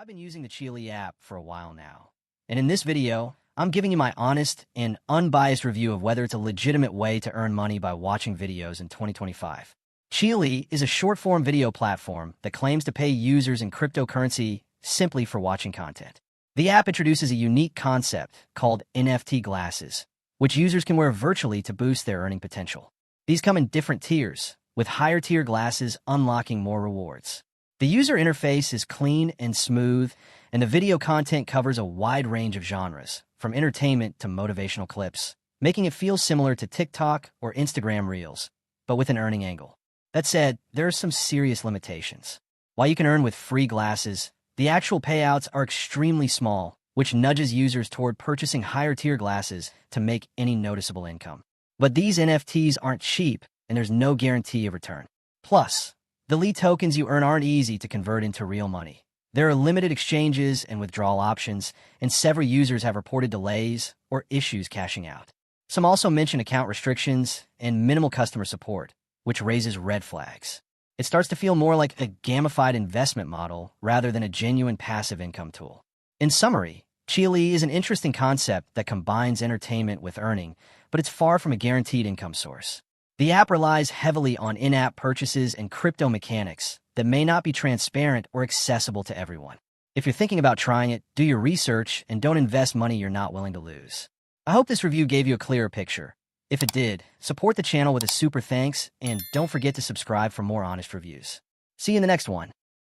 I've been using the CHEELEE app for a while now, and in this video, I'm giving you my honest and unbiased review of whether it's a legitimate way to earn money by watching videos in 2025. CHEELEE is a short-form video platform that claims to pay users in cryptocurrency simply for watching content. The app introduces a unique concept called NFT glasses, which users can wear virtually to boost their earning potential. These come in different tiers, with higher-tier glasses unlocking more rewards. The user interface is clean and smooth, and the video content covers a wide range of genres, from entertainment to motivational clips, making it feel similar to TikTok or Instagram Reels, but with an earning angle. That said, there are some serious limitations. While you can earn with free glasses, the actual payouts are extremely small, which nudges users toward purchasing higher-tier glasses to make any noticeable income. But these NFTs aren't cheap, and there's no guarantee of return. Plus, the CHEELEE tokens you earn aren't easy to convert into real money. There are limited exchanges and withdrawal options, and several users have reported delays or issues cashing out. Some also mention account restrictions and minimal customer support, which raises red flags. It starts to feel more like a gamified investment model rather than a genuine passive income tool. In summary, CHEELEE is an interesting concept that combines entertainment with earning, but it's far from a guaranteed income source. The app relies heavily on in-app purchases and crypto mechanics that may not be transparent or accessible to everyone. If you're thinking about trying it, do your research and don't invest money you're not willing to lose. I hope this review gave you a clearer picture. If it did, support the channel with a super thanks and don't forget to subscribe for more honest reviews. See you in the next one.